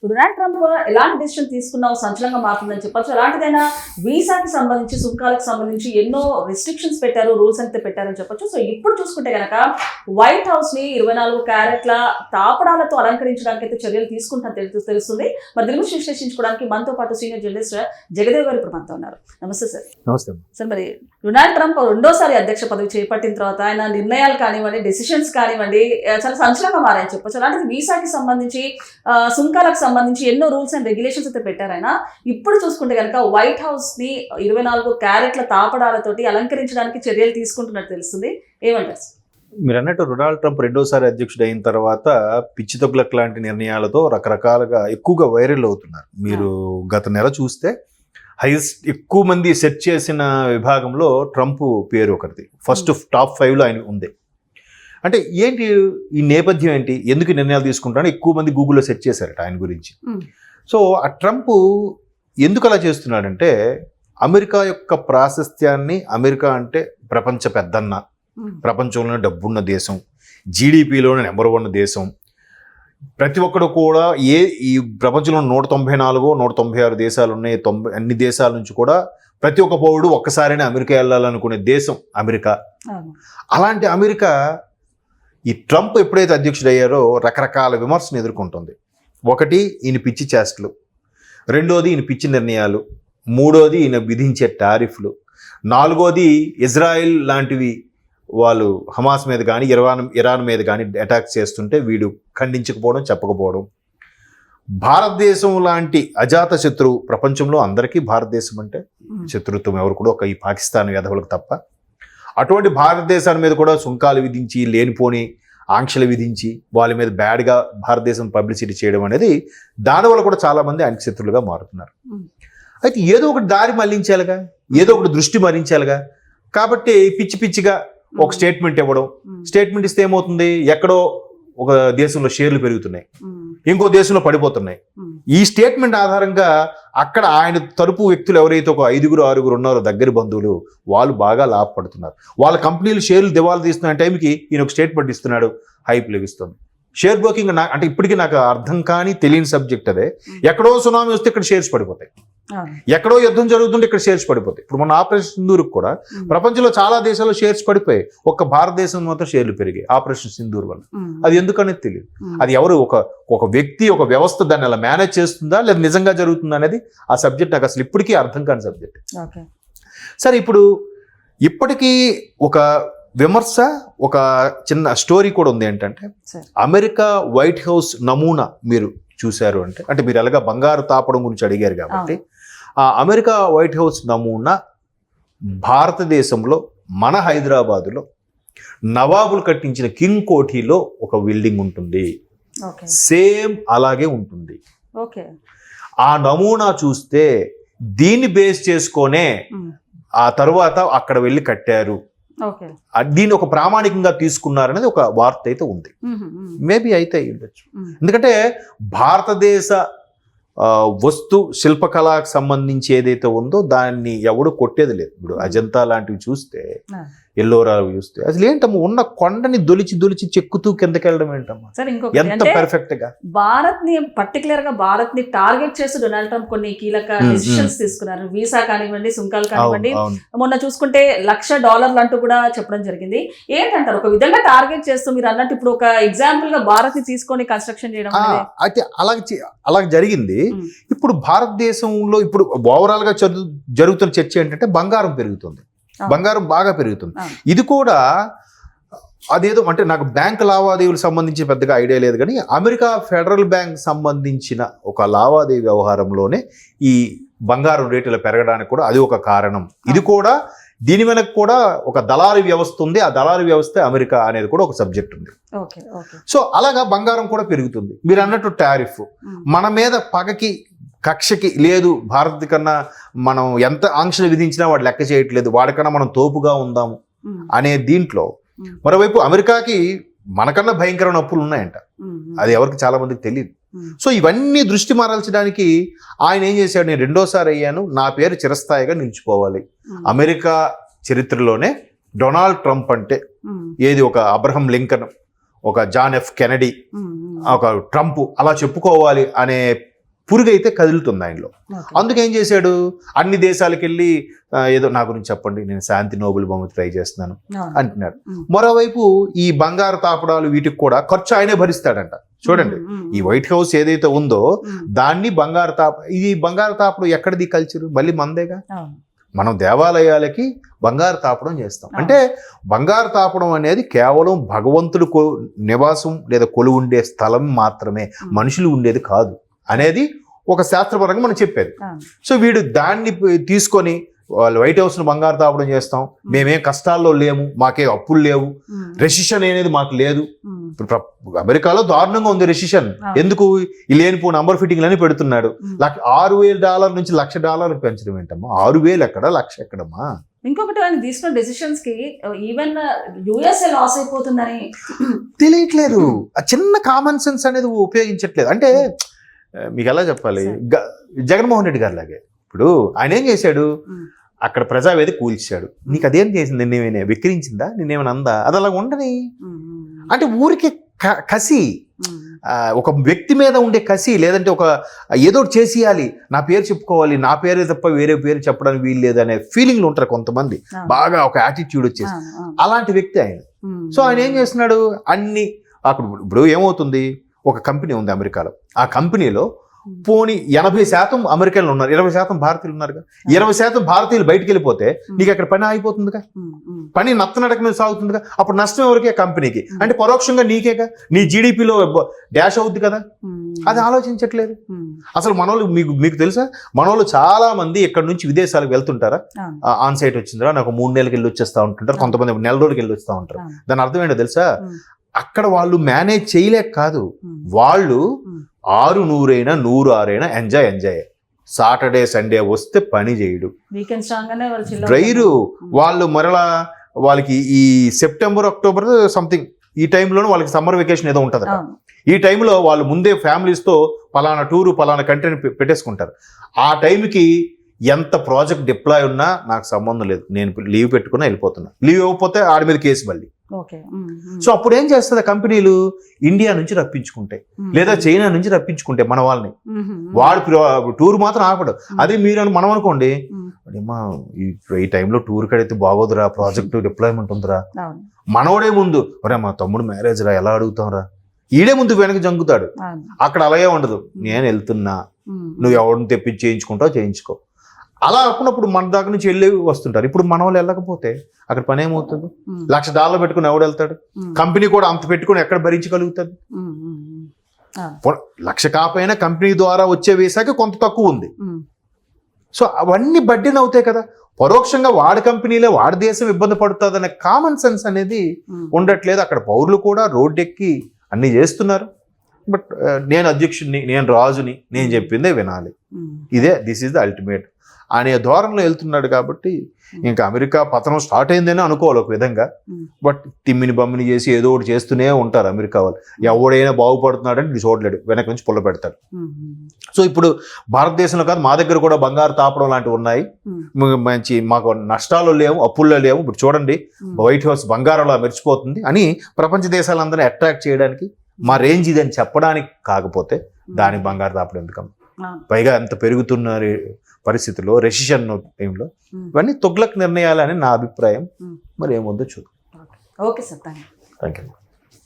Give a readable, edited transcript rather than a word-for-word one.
Donald Trump ఎలాంటి decision తీసుకున్నావు సంచలనంగా మారుతుందని చెప్పొచ్చు. ఎలాంటిదైనా వీసాకి సంబంధించి సుంకాలకు సంబంధించి ఎన్నో రెస్ట్రిక్షన్స్ పెట్టారు, రూల్స్ అయితే పెట్టారని చెప్పొచ్చు. సో ఇప్పుడు చూసుకుంటే కనుక వైట్ హౌస్ ని 24 క్యారెట్ల తాపడాలతో అలంకరించడానికి అయితే చర్యలు తీసుకుంటా తెలుస్తుంది. మరి దీని గురించి విశ్లేషించుకోవడానికి మనతో పాటు సీనియర్ జర్నలిస్ట్ జగదేవ్ గారు ఇప్పుడు మనతో ఉన్నారు. నమస్తే సార్. నమస్తే సార్, మరి డొనాల్డ్ ట్రంప్ రెండోసారి అధ్యక్ష పదవి చేపట్టిన తర్వాత ఆయన నిర్ణయాలు కానివ్వండి, డెసిషన్స్ కానివ్వండి చాలా సంచలనంగా మారాయని చెప్పొచ్చు. అలాంటిది వీసాకి సంబంధించి సుంకాలకు సంబంధించి ఎన్నో రూల్స్ అండ్ రెగ్యులేషన్స్ అయితే పెట్టారు ఆయన. ఇప్పుడు చూసుకుంటే కనుక వైట్ హౌస్ ని 24 క్యారెట్ల తాపడాలతోటి అలంకరించడానికి చర్యలు తీసుకుంటున్నట్టు తెలుస్తుంది. ఏమంటారు? మీరు అన్నట్టు డొనాల్డ్ ట్రంప్ రెండోసారి అధ్యక్షుడు అయిన తర్వాత పిచ్చి తొగ్లక్ లాంటి నిర్ణయాలతో రకరకాలుగా ఎక్కువగా వైరల్ అవుతున్నారు. మీరు గత నెల చూస్తే ఎక్కువ మంది సెర్చ్ చేసిన విభాగంలో ట్రంప్ పేరు ఒకరిది ఫస్ట్ టాప్ 5లో ఆయన ఉంది. అంటే ఏంటి ఈ నేపథ్యం ఏంటి, ఎందుకు నిర్ణయాలు తీసుకుంటారని ఎక్కువ మంది గూగుల్లో సెర్చ్ చేశారట ఆయన గురించి. సో ఆ ట్రంప్ ఎందుకు అలా చేస్తున్నాడంటే అమెరికా యొక్క ప్రాశస్త్యాన్ని, అమెరికా అంటే ప్రపంచ పెద్దన్న, ప్రపంచంలోనే డబ్బున్న దేశం, జీడిపిలోనే నెంబర్ 1 దేశం, ప్రతి ఒక్కడు కూడా ఈ ప్రపంచంలో 194 196 దేశాలు ఉన్నాయి. అన్ని దేశాల నుంచి కూడా ప్రతి ఒక్క పౌరుడు ఒక్కసారైనా అమెరికా వెళ్ళాలనుకునే దేశం అమెరికా. అలాంటి అమెరికా ఈ ట్రంప్ ఎప్పుడైతే అధ్యక్షుడయ్యారో రకరకాల విమర్శను ఎదుర్కొంటుంది. ఒకటి, ఈయన పిచ్చి చేష్టలు. రెండోది, ఈయన పిచ్చి నిర్ణయాలు. మూడోది, ఈయన విధించే టారిఫ్లు. నాలుగోది, ఇజ్రాయిల్ లాంటివి వాళ్ళు హమాస్ మీద కానీ ఇరాన్ మీద కానీ అటాక్ చేస్తుంటే వీడు ఖండించకపోవడం, చెప్పకపోవడం. భారతదేశం లాంటి అజాత శత్రువు, ప్రపంచంలో అందరికీ భారతదేశం అంటే శత్రుత్వం, ఎవరు కూడా ఒక ఈ పాకిస్తాన్ వ్యధవులకు తప్ప. అటువంటి భారతదేశాల మీద కూడా సుంకాలు విధించి, లేనిపోని ఆంక్షలు విధించి వాళ్ళ మీద బ్యాడ్గా భారతదేశం పబ్లిసిటీ చేయడం అనేది దానివల్ల కూడా చాలామంది ఆయనకి శత్రులుగా మారుతున్నారు. అయితే ఏదో ఒకటి దారి మళ్లించాలిగా, ఏదో ఒకటి దృష్టి మళ్లించాలిగా. కాబట్టి పిచ్చి పిచ్చిగా ఒక స్టేట్మెంట్ ఇవ్వడం. స్టేట్మెంట్ ఇస్తే ఏమవుతుంది, ఎక్కడో ఒక దేశంలో షేర్లు పెరుగుతున్నాయి, ఇంకో దేశంలో పడిపోతున్నాయి. ఈ స్టేట్మెంట్ ఆధారంగా అక్కడ ఆయన తరపు వ్యక్తులు ఎవరైతే ఒక 5-6 ఉన్నారో దగ్గర బంధువులు, వాళ్ళు బాగా లాభపడుతున్నారు. వాళ్ళ కంపెనీలు షేర్లు దివాలా తీస్తున్న టైంకి ఈయన ఒక స్టేట్మెంట్ ఇస్తున్నాడు, హైప్ లభిస్తుంది. షేర్ బ్రోకింగ్ అంటే ఇప్పటికీ నాకు అర్థం కానీ తెలియని సబ్జెక్ట్ అదే. ఎక్కడో సునామీ వస్తే ఇక్కడ షేర్స్ పడిపోతాయి, ఎక్కడో యుద్ధం జరుగుతుంటే ఇక్కడ షేర్స్ పడిపోతాయి. ఇప్పుడు మన ఆపరేషన్ సింధూర్కి కూడా ప్రపంచంలో చాలా దేశాల్లో షేర్స్ పడిపోయాయి, ఒక్క భారతదేశం మాత్రం షేర్లు పెరిగాయి ఆపరేషన్ సింధూర్ వల్ల. అది ఎందుకనేది తెలియదు. అది ఎవరు ఒక వ్యక్తి, ఒక వ్యవస్థ దాన్ని అలా మేనేజ్ చేస్తుందా లేదా నిజంగా జరుగుతుందా అనేది ఆ సబ్జెక్ట్ నాకు అసలు ఇప్పటికీ అర్థం కాని సబ్జెక్ట్. సరే, ఇప్పటికీ ఒక విమర్శ, ఒక చిన్న స్టోరీ కూడా ఉంది. ఏంటంటే అమెరికా వైట్ హౌస్ నమూనా మీరు చూశారు అంటే మీరు ఎలాగా బంగారు తాపడం గురించి అడిగారు కాబట్టి, ఆ అమెరికా వైట్ హౌస్ నమూనా భారతదేశంలో మన హైదరాబాదులో నవాబులు కట్టించిన కింగ్ కోఠీలో ఒక బిల్డింగ్ ఉంటుంది. సేమ్ అలాగే ఉంటుంది. ఆ నమూనా చూస్తే దీన్ని బేస్ చేసుకొనే ఆ తర్వాత అక్కడ వెళ్ళి కట్టారు, దీన్ని ఒక ప్రామాణికంగా తీసుకున్నారనేది ఒక వార్త అయితే ఉంది. మేబీ అయితే ఉండొచ్చు. ఎందుకంటే భారతదేశ వస్తు శిల్పకళకు సంబంధించి ఏదైతే ఉందో దాన్ని ఎవడు కొట్టేది లేదు. ఇప్పుడు అజంతా లాంటివి చూస్తే, ఎల్లోరా చూస్తే అసలు ఏంటమ్మా, ఉన్న కొండని దొలిచి చెక్కుతూ కిందకి వెళ్ళడం ఏంటమ్మా, ఎంత పర్ఫెక్ట్ గా. భారత్ ని పర్టికులర్ గా భారత్ ని టార్గెట్ చేసి డొనాల్డ్ ట్రంప్ కొన్ని కీలక డిసిషన్స్ తీసుకున్నారు. వీసా కానివ్వండి, సుంకాలు కానివ్వండి. మొన్న చూసుకుంటే $1,00,000 అంటూ కూడా చెప్పడం జరిగింది. ఏంటంటారు, ఒక విధంగా టార్గెట్ చేస్తూ మీరు అన్నట్టు ఇప్పుడు ఒక ఎగ్జాంపుల్ గా భారత్ ని తీసుకొని కన్స్ట్రక్షన్ చేయడం అయితే అలాగే జరిగింది. ఇప్పుడు భారతదేశంలో ఇప్పుడు ఓవరాల్ గా జరుగుతున్న చర్చ ఏంటంటే బంగారం పెరుగుతుంది, బంగారం బాగా పెరుగుతుంది. ఇది కూడా అదేదో అంటే నాకు బ్యాంక్ లావాదేవీలకు సంబంధించి పెద్దగా ఐడియా లేదు, కానీ అమెరికా ఫెడరల్ బ్యాంక్ సంబంధించిన ఒక లావాదేవీ వ్యవహారంలోనే ఈ బంగారం రేటులు పెరగడానికి కూడా అది ఒక కారణం. ఇది కూడా దీని వెనక కూడా ఒక దళారీ వ్యవస్థ ఉంది. ఆ దళారీ వ్యవస్థ అమెరికా అనేది కూడా ఒక సబ్జెక్ట్ ఉంది. సో అలాగా బంగారం కూడా పెరుగుతుంది. మీరు అన్నట్టు టారిఫ్ మన మీద పగకి, కక్షకి లేదు. భారత్ కన్నా మనం ఎంత ఆంక్షలు విధించినా వాడు లెక్క చేయట్లేదు, వాడికన్నా మనం తోపుగా ఉందాము అనే దీంట్లో మరోవైపు అమెరికాకి మనకన్నా భయంకరమైన అప్పులు ఉన్నాయంట. అది ఎవరికి చాలా మందికి తెలియదు. సో ఇవన్నీ దృష్టి మారాల్చడానికి ఆయన ఏం చేశాడు, నేను రెండోసారి అయ్యాను, నా పేరు చిరస్థాయిగా నిలిచిపోవాలి. అమెరికా చరిత్రలోనే డొనాల్డ్ ట్రంప్ అంటే ఏది ఒక అబ్రహం లింకన్, ఒక జాన్ ఎఫ్ కెనడీ, ఒక ట్రంప్ అలా చెప్పుకోవాలి అనే పురుగు అయితే కదులుతుంది ఆయనలో. Okay. అందుకేం చేశాడు, అన్ని దేశాలకు వెళ్ళి ఏదో నా గురించి చెప్పండి, నేను శాంతి నోబెల్ బహుమతి ట్రై చేస్తున్నాను అవును. అంటున్నాడు. మరోవైపు ఈ బంగారు తాపడాలు వీటికి కూడా ఖర్చు ఆయనే భరిస్తాడంట. చూడండి, ఈ వైట్ హౌస్ ఏదైతే ఉందో దాన్ని ఇది బంగారు తాపడం ఎక్కడిది కల్చర్, మళ్ళీ మందేగా. అవును. మనం దేవాలయాలకి బంగారు తాపడం చేస్తాం. అంటే బంగారు తాపడం అనేది కేవలం భగవంతుడు నివాసం లేదా కొలువు ఉండే స్థలం మాత్రమే, మనుషులు ఉండేది కాదు అనేది ఒక శాస్త్రపరంగా మనం చెప్పేది. సో వీడు దాన్ని తీసుకొని వాళ్ళు వైట్ హౌస్ను బంగారు తాపడం చేస్తాం, మేమేం కష్టాల్లో లేము, మాకే అప్పులు లేవు, రెసిషన్ అనేది మాకు లేదు. ఇప్పుడు అమెరికాలో దారుణంగా ఉంది రెసిషన్. ఎందుకు? ఈ లేనిపో నంబర్ ఫిట్టింగ్ అని పెడుతున్నాడు. $6,000 నుంచి $1,00,000 పెంచడం ఏంటమ్మా? 6,000 ఎక్కడ, 1,00,000 ఎక్కడమ్మా? ఇంకొకటి ఆయన తీసుకున్న డెసిషన్స్ కి ఈవెన్ యుఎస్ఏ లాస్ అయిపోతుందని తెలియట్లేదు. ఆ చిన్న కామన్ సెన్స్ అనేది ఉపయోగించట్లేదు. అంటే మీకు ఎలా చెప్పాలి, జగన్మోహన్ రెడ్డి గారి లాగే ఇప్పుడు ఆయన ఏం చేశాడు, అక్కడ ప్రజావేది కూల్చాడు. నీకు అదేం చేసింది, నిన్నేమైనా విక్రించిందా, నిన్నేమైనా అందా? అది అలా ఉండని. అంటే ఊరికి కసి, ఒక వ్యక్తి మీద ఉండే కసి, లేదంటే ఒక ఏదో చేసేయాలి, నా పేరు చెప్పుకోవాలి, నా పేరే తప్ప వేరే పేరు చెప్పడానికి వీలు లేదు అనే ఫీలింగ్లు ఉంటారు కొంతమంది, బాగా ఒక యాటిట్యూడ్ వచ్చేసి. అలాంటి వ్యక్తి ఆయన. సో ఆయన ఏం చేస్తున్నాడు, అన్ని అక్కడ ఇప్పుడు ఏమవుతుంది, ఒక కంపెనీ ఉంది అమెరికాలో, ఆ కంపెనీలో పోనీ 80% అమెరికన్లు ఉన్నారు, 20% భారతీయులు ఉన్నారుగా. 20% భారతీయులు బయటికి వెళ్ళిపోతే నీకు అక్కడ పని అయిపోతుందిగా, పని నత్తనడక మీద సాగుతుందిగా. అప్పుడు నష్టం ఎవరికే? కంపెనీకి. అంటే పరోక్షంగా నీకేగా, నీ జీడిపిలో డాష్ అవుద్ది కదా. అది ఆలోచించట్లేదు అసలు. మనోళ్ళు మీకు తెలుసా, మనోళ్ళు చాలా మంది ఇక్కడ నుంచి విదేశాలకు వెళ్తుంటారా, ఆన్ సైట్ వచ్చిందిరా నాకు 3 నెలలకి వెళ్ళి వచ్చేస్తా ఉంటుంటారు, కొంతమంది 1 నెల రోజులకి వెళ్ళి వస్తూ ఉంటారు. దాని అర్థం ఏంటో తెలుసా, అక్కడ వాళ్ళు మేనేజ్ చేయలేక కాదు, వాళ్ళు 6-100 అయినా 100-6 ఎంజాయ్. సాటర్డే సండే వస్తే పని చేయడు, డ్రైరు. వాళ్ళు మరలా వాళ్ళకి ఈ సెప్టెంబర్ అక్టోబర్ సంథింగ్ ఈ టైంలోనూ వాళ్ళకి సమ్మర్ వెకేషన్ ఏదో ఉంటుంది. ఈ టైంలో వాళ్ళు ముందే ఫ్యామిలీస్తో పలానా టూరు పలానా కంట్రీని పెట్టేసుకుంటారు. ఆ టైంకి ఎంత ప్రాజెక్ట్ డిప్లాయ్ ఉన్నా నాకు సంబంధం లేదు, నేను లీవ్ పెట్టుకున్నా వెళ్ళిపోతున్నా. లీవ్ ఇవ్వకపోతే ఆడి మీద కేసు మళ్ళీ. సో అప్పుడు ఏం చేస్తుంది, కంపెనీలు ఇండియా నుంచి రప్పించుకుంటాయి, లేదా చైనా నుంచి రప్పించుకుంటాయి మన వాళ్ళని. వాడు టూర్ మాత్రం ఆపడు. అదే మీరు మనం అనుకోండి, ఈ టైంలో టూర్ కడితే బాగోదురా, ప్రాజెక్ట్ డిప్లాయ్మెంట్ ఉందిరా, మనోడే ముందు ఒరే మా తమ్ముడు మ్యారేజ్ రా ఎలా అడుగుతాం రా, ఈడే ముందు వెనక్కి జంకుతాడు. అక్కడ అలాగే ఉండదు, నేను వెళ్తున్నా, నువ్వు ఎవరిని తెప్పించి చేయించుకుంటావు చేయించుకో. అలా అనుకున్నప్పుడు మన దగ్గర నుంచి వెళ్ళి వస్తుంటారు. ఇప్పుడు మన వాళ్ళు వెళ్ళకపోతే అక్కడ పని ఏమవుతుంది? $1,00,000 పెట్టుకుని ఎవడు వెళ్తాడు? కంపెనీ కూడా అంత పెట్టుకుని ఎక్కడ భరించగలుగుతుంది? 1,00,000 కాకపోయినా కంపెనీ ద్వారా వచ్చే వీసాకి కొంత తక్కువ ఉంది. సో అవన్నీ బడ్డీని అవుతాయి కదా. పరోక్షంగా వాడి కంపెనీలే వాడి దేశం ఇబ్బంది పడుతుంది అనే కామన్ సెన్స్ అనేది ఉండట్లేదు. అక్కడ పౌరులు కూడా రోడ్డెక్కి అన్ని చేస్తున్నారు. బట్ నేను అధ్యక్షుడిని, నేను రాజుని, నేను చెప్పిందే వినాలి, ఇదే దిస్ ఈజ్ ద అల్టిమేట్ అనే ధోరణిలో వెళ్తున్నాడు. కాబట్టి ఇంకా అమెరికా పతనం స్టార్ట్ అయిందని అనుకోవాలి ఒక విధంగా. బట్ తిమ్మిని బమ్మిని చేసి ఏదో ఒకటి చేస్తూనే ఉంటారు అమెరికా వాళ్ళు. ఎవడైనా బాగుపడుతున్నాడంటే చూడలేడు, వెనక నుంచి పుల్ల పెడతాడు. సో ఇప్పుడు భారతదేశంలో కాదు, మా దగ్గర కూడా బంగారు తాపడం లాంటివి ఉన్నాయి. మంచి మాకు నష్టాలు లేవు, అప్పుల్లో లేవు. ఇప్పుడు చూడండి, వైట్ హౌస్ బంగారంలో మెరిచిపోతుంది అని ప్రపంచ దేశాలందరినీ అట్రాక్ట్ చేయడానికి, మా రేంజ్ ఇదని చెప్పడానికి. కాకపోతే దానికి బంగారు తాపడం ఎందుకమ్మ? పైగా ఎంత పెరుగుతున్న పరిస్థితుల్లో, రెసిషన్ టైంలో ఇవన్నీ తొగ్లక్ నిర్ణయాలని నా అభిప్రాయం. మరి ఏముందో చూద్దాం. Okay sir, thank you.